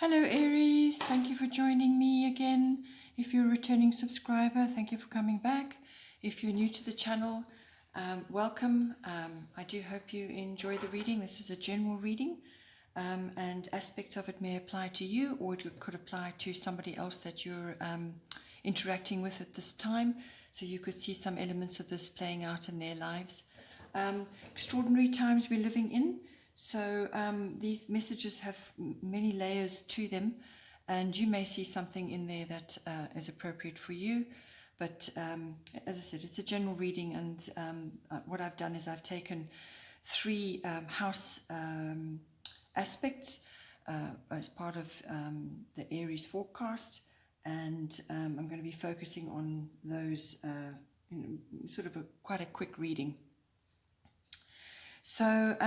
Hello Aries, thank you for joining me again. If you're a returning subscriber, thank you for coming back. If you're new to the channel, welcome. I do hope you enjoy the reading. This is a general reading and aspects of it may apply to you, or it could apply to somebody else that you're interacting with at this time. So you could see some elements of this playing out in their lives. Extraordinary times we're living in. So these messages have many layers to them, and you may see something in there that is appropriate for you. But as I said, it's a general reading, and what I've done is I've taken three house aspects as part of the Aries forecast, and I'm going to be focusing on those in sort of quite a quick reading. So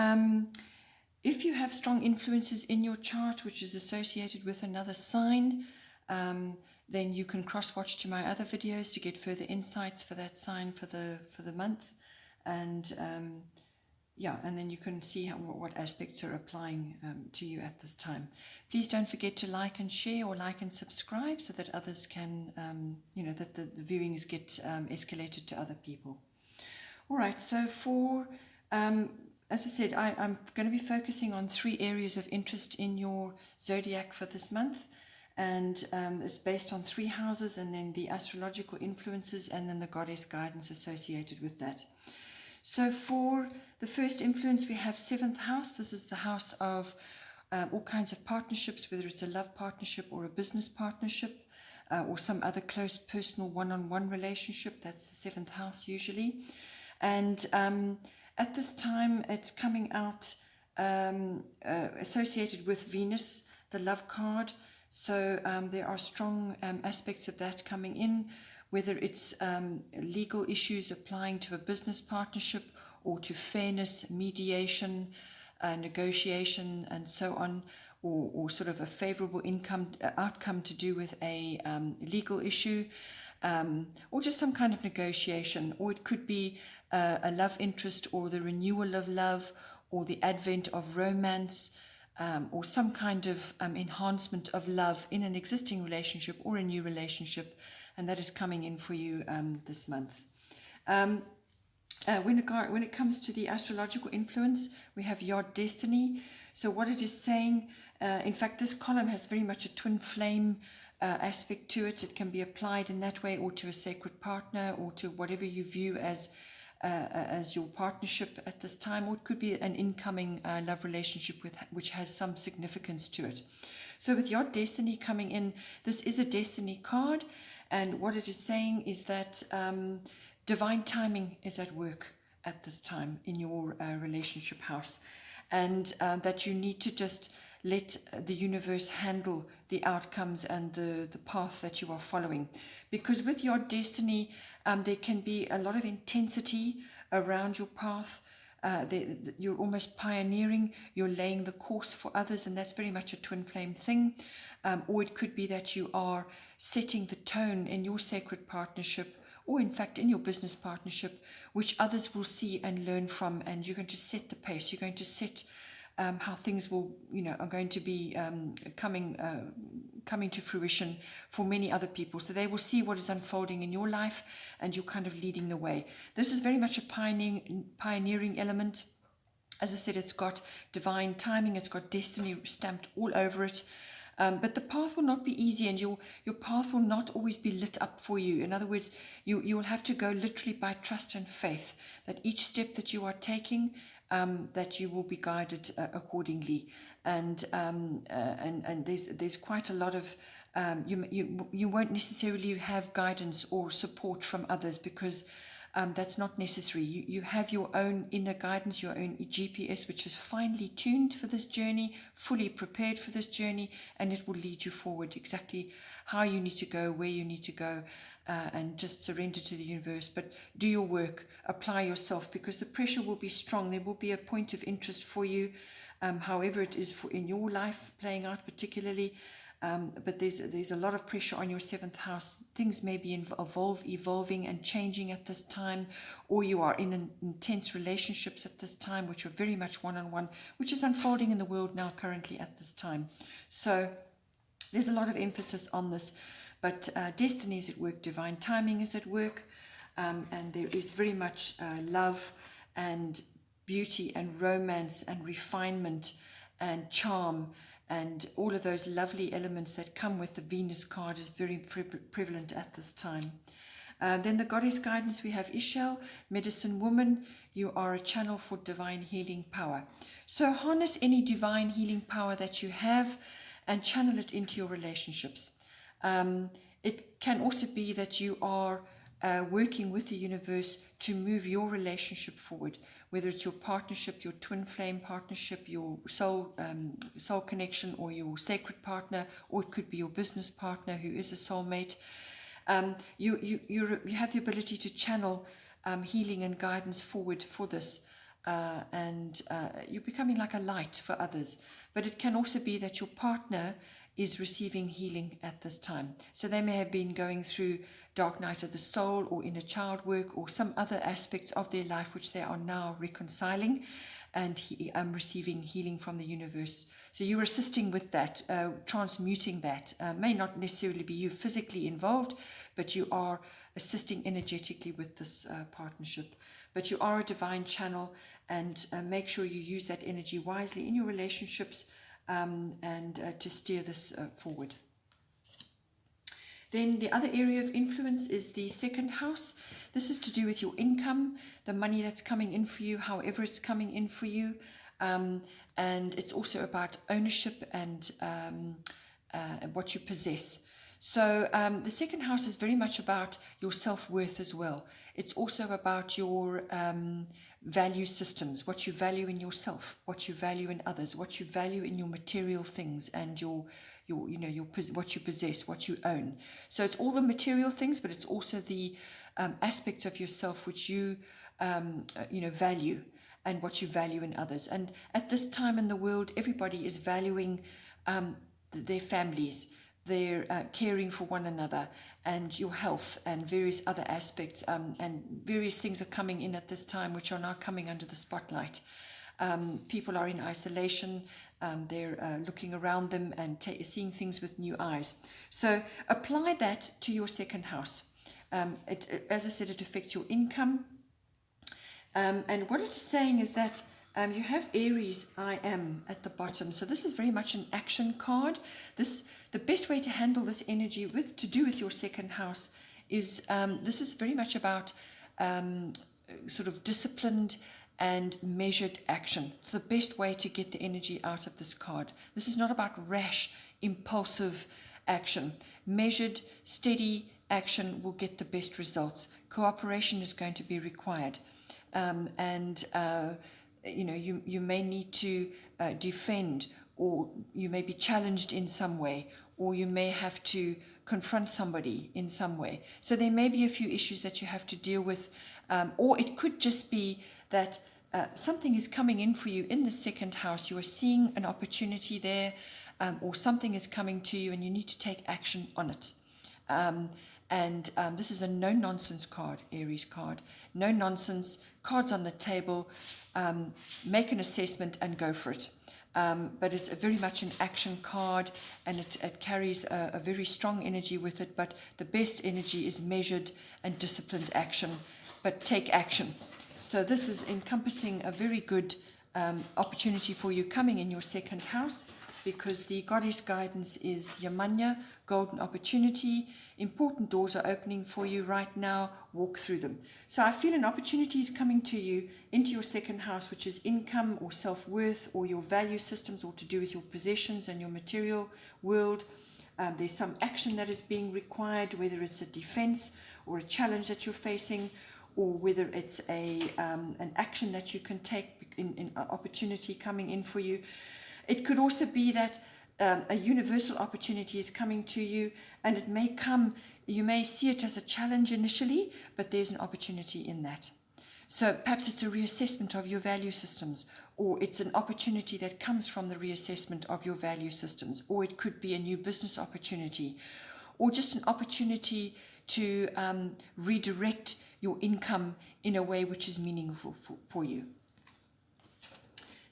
if you have strong influences in your chart which is associated with another sign, then you can cross-watch to my other videos to get further insights for that sign for the month, and and then you can see what aspects are applying to you at this time. Please don't forget to like and share, or like and subscribe, so that others can, that the viewings get escalated to other people. All right, so for as I said, I'm going to be focusing on three areas of interest in your zodiac for this month, and it's based on three houses, and then the astrological influences, and then the goddess guidance associated with that. So for the first influence, we have 7th house. This is the house of all kinds of partnerships, whether it's a love partnership or a business partnership, or some other close personal one-on-one relationship. That's the 7th house usually. And at this time, it's coming out associated with Venus, the love card. So there are strong aspects of that coming in, whether it's legal issues applying to a business partnership, or to fairness, mediation, negotiation, and so on, or sort of a favorable outcome to do with a legal issue. Or just some kind of negotiation, or it could be a love interest, or the renewal of love, or the advent of romance, or some kind of enhancement of love in an existing relationship or a new relationship, and that is coming in for you this month. When it comes to the astrological influence, we have your destiny. So what it is saying, in fact, this column has very much a twin flame aspect to it. It can be applied in that way, or to a sacred partner, or to whatever you view as your partnership at this time, or it could be an incoming love relationship which has some significance to it. So with your destiny coming in, this is a destiny card, and what it is saying is that divine timing is at work at this time in your relationship house, and that you need to just let the universe handle the outcomes and the path that you are following. Because with your destiny, there can be a lot of intensity around your path. You're almost pioneering, you're laying the course for others, and that's very much a twin flame thing. Or it could be that you are setting the tone in your sacred partnership, or in fact in your business partnership, which others will see and learn from, and you're going to set the pace. You're going to set how things will, are going to be coming to fruition for many other people. So they will see what is unfolding in your life, and you're kind of leading the way. This is very much a pioneering element. As I said, it's got divine timing, it's got destiny stamped all over it. But the path will not be easy, and your path will not always be lit up for you. In other words, you will have to go literally by trust and faith, that each step that you are taking, that you will be guided accordingly. And there's quite a lot of you won't necessarily have guidance or support from others, because that's not necessary. You have your own inner guidance, your own GPS, which is finely tuned for this journey, fully prepared for this journey, and it will lead you forward exactly how you need to go, where you need to go, and just surrender to the universe. But do your work, apply yourself, because the pressure will be strong. There will be a point of interest for you, however it is in your life playing out particularly. But there's a lot of pressure on your 7th house. Things may be evolving and changing at this time, or you are in intense relationships at this time, which are very much one-on-one, which is unfolding in the world now currently at this time. So There's a lot of emphasis on this, but destiny is at work, divine timing is at work, and there is very much love and beauty and romance and refinement and charm, and all of those lovely elements that come with the Venus card is very prevalent at this time. Then the goddess guidance, we have Ishel, medicine woman. You are a channel for divine healing power. So harness any divine healing power that you have and channel it into your relationships. It can also be that you are working with the universe to move your relationship forward, whether it's your partnership, your twin flame partnership, your soul connection, or your sacred partner, or it could be your business partner who is a soulmate. You have the ability to channel healing and guidance forward for this, and you're becoming like a light for others. But it can also be that your partner is receiving healing at this time. So they may have been going through dark night of the soul or inner child work or some other aspects of their life which they are now reconciling and receiving healing from the universe. So you're assisting with that, transmuting that. May not necessarily be you physically involved, but you are assisting energetically with this partnership. But you are a divine channel, and make sure you use that energy wisely in your relationships, and to steer this forward. Then the other area of influence is the second house. This is to do with your income, the money that's coming in for you, however it's coming in for you. And it's also about ownership and what you possess. So the second house is very much about your self-worth as well. It's also about your value systems, what you value in yourself, what you value in others, what you value in your material things, and your what you possess, what you own. So it's all the material things, but it's also the aspects of yourself which you value, and what you value in others. And at this time in the world, everybody is valuing their families, they're caring for one another, and your health, and various other aspects, and various things are coming in at this time which are now coming under the spotlight. People are in isolation, they're looking around them and seeing things with new eyes. So apply that to your second house. As I said, it affects your income. And what it is saying is that you have Aries I am at the bottom. So this is very much an action card. The best way to handle this energy to do with your second house is, this is very much about sort of disciplined and measured action. It's the best way to get the energy out of this card. This is not about rash, impulsive action. Measured, steady action will get the best results. Cooperation is going to be required. You may need to defend, or you may be challenged in some way, or you may have to confront somebody in some way. So there may be a few issues that you have to deal with, or it could just be that something is coming in for you in the second house. You are seeing an opportunity there, or something is coming to you and you need to take action on it. This is a no-nonsense card, Aries card. No nonsense, cards on the table, make an assessment and go for it. But it's very much an action card, and it carries a very strong energy with it, but the best energy is measured and disciplined action, but take action. So this is encompassing a very good opportunity for you coming in your second house, because the goddess guidance is Yamanya, golden opportunity. Important doors are opening for you right now. Walk through them. So I feel an opportunity is coming to you into your second house, which is income or self-worth or your value systems, or to do with your possessions and your material world. There's some action that is being required, whether it's a defense or a challenge that you're facing, or whether it's an action that you can take in opportunity coming in for you. It could also be that a universal opportunity is coming to you, and it may come, you may see it as a challenge initially, but there's an opportunity in that. So perhaps it's a reassessment of your value systems, or it's an opportunity that comes from the reassessment of your value systems, or it could be a new business opportunity, or just an opportunity to redirect your income in a way which is meaningful for you.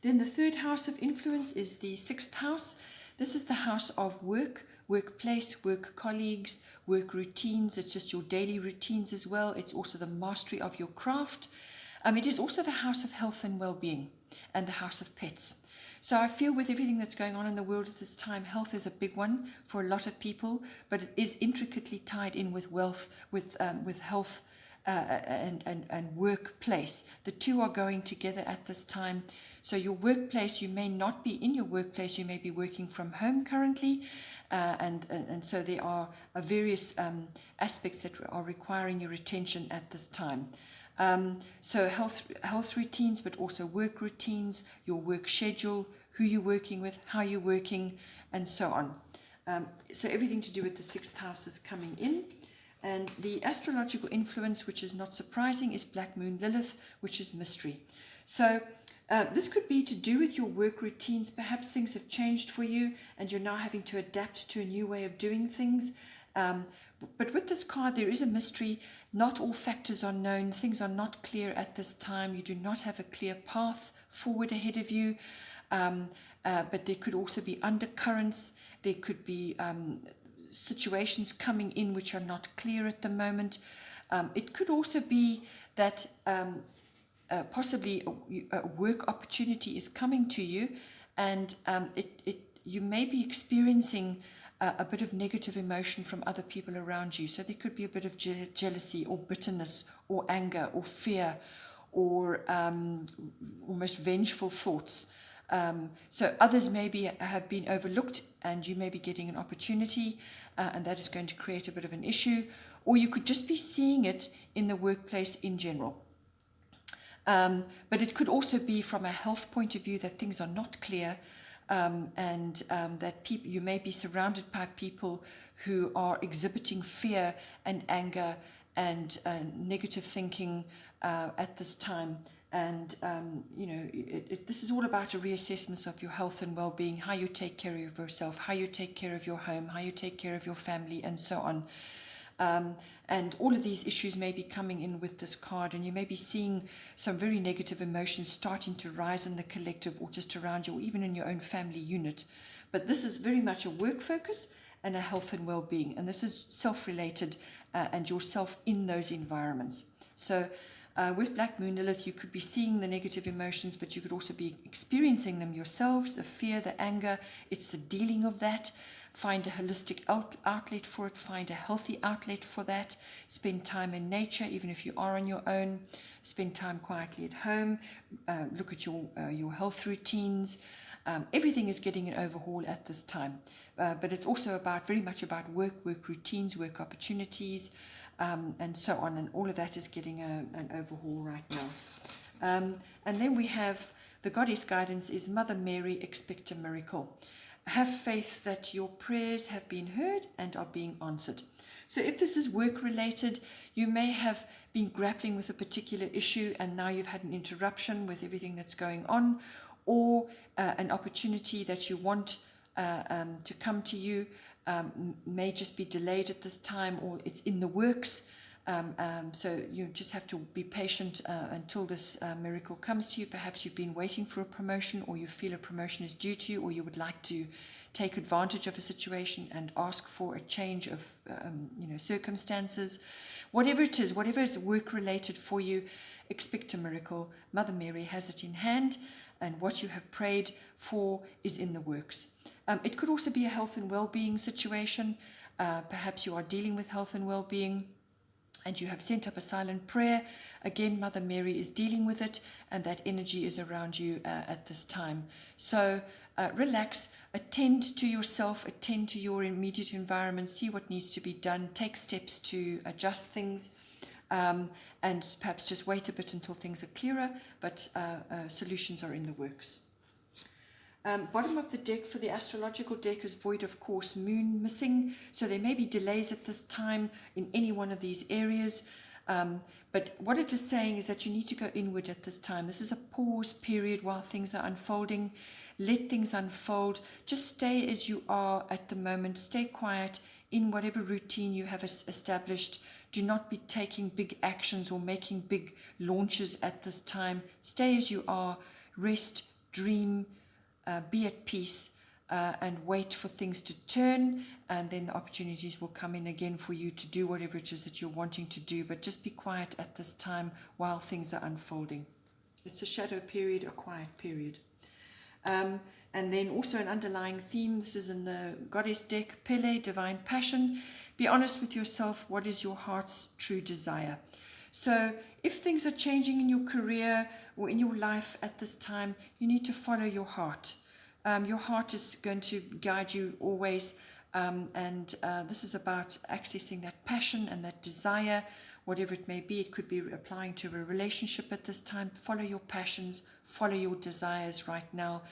Then the third house of influence is the sixth house. This is the house of work, workplace, work colleagues, work routines. It's just your daily routines as well. It's also the mastery of your craft. It is also the house of health and well-being and the house of pets. So I feel with everything that's going on in the world at this time, health is a big one for a lot of people, but it is intricately tied in with wealth, with health and workplace. The two are going together at this time. So your workplace, you may not be in your workplace, you may be working from home currently, and so there are various aspects that are requiring your attention at this time. So health routines, but also work routines, your work schedule, who you're working with, how you're working, and so on. So everything to do with the 6th house is coming in. And the astrological influence, which is not surprising, is Black Moon Lilith, which is mystery. So this could be to do with your work routines. Perhaps things have changed for you and you're now having to adapt to a new way of doing things. But with this card, there is a mystery. Not all factors are known. Things are not clear at this time. You do not have a clear path forward ahead of you. But there could also be undercurrents. There could be situations coming in which are not clear at the moment. It could also be that possibly a work opportunity is coming to you, and you may be experiencing a bit of negative emotion from other people around you. So there could be a bit of jealousy or bitterness or anger or fear or almost vengeful thoughts. So others maybe have been overlooked and you may be getting an opportunity, and that is going to create a bit of an issue. Or you could just be seeing it in the workplace in general. But it could also be from a health point of view that things are not clear, and that you may be surrounded by people who are exhibiting fear and anger and negative thinking at this time. And, this is all about a reassessment of your health and well-being, how you take care of yourself, how you take care of your home, how you take care of your family, and so on. And all of these issues may be coming in with this card, and you may be seeing some very negative emotions starting to rise in the collective or just around you, or even in your own family unit. But this is very much a work focus and a health and well-being, and this is self-related and yourself in those environments. So with Black Moon Lilith, you could be seeing the negative emotions, but you could also be experiencing them yourselves, the fear, the anger. It's the dealing of that. Find a holistic outlet for it. Find a healthy outlet for that. Spend time in nature, even if you are on your own. Spend time quietly at home. Look at your health routines. Everything is getting an overhaul at this time. But it's also very much about work routines, work opportunities, and so on. And all of that is getting an overhaul right now. And then we have the goddess guidance is Mother Mary, expect a miracle. Have faith that your prayers have been heard and are being answered. So if this is work related, you may have been grappling with a particular issue and now you've had an interruption with everything that's going on, or an opportunity that you want to come to you may just be delayed at this time, or it's in the works. So you just have to be patient until this miracle comes to you. Perhaps you've been waiting for a promotion, or you feel a promotion is due to you, or you would like to take advantage of a situation and ask for a change of circumstances. Whatever it is, whatever is work related for you, expect a miracle. Mother Mary has it in hand, and what you have prayed for is in the works. It could also be a health and well-being situation. Perhaps you are dealing with health and well-being and you have sent up a silent prayer. Again, Mother Mary is dealing with it, and that energy is around you at this time. So relax, attend to yourself, attend to your immediate environment, see what needs to be done, take steps to adjust things, and perhaps just wait a bit until things are clearer, but solutions are in the works. Bottom of the deck for the astrological deck is void of course, moon missing. So there may be delays at this time in any one of these areas. But what it is saying is that you need to go inward at this time. This is a pause period while things are unfolding. Let things unfold. Just stay as you are at the moment. Stay quiet in whatever routine you have established. Do not be taking big actions or making big launches at this time. Stay as you are. Rest, dream, be at peace, and wait for things to turn, and then the opportunities will come in again for you to do whatever it is that you're wanting to do. But just be quiet at this time while things are unfolding. It's a shadow period, a quiet period. And then also an underlying theme, this is in the Goddess deck, Pele, Divine Passion. Be honest with yourself, what is your heart's true desire? So if things are changing in your career or in your life at this time, you need to follow your heart. Your heart is going to guide you always, and this is about accessing that passion and that desire, whatever it may be. It could be applying to a relationship at this time. Follow your passions, follow your desires right now.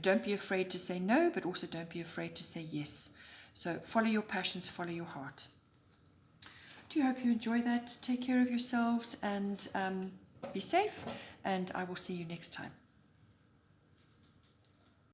Don't be afraid to say no, but also don't be afraid to say yes. So follow your passions, follow your heart. Do hope you enjoy that. Take care of yourselves and be safe, and I will see you next time.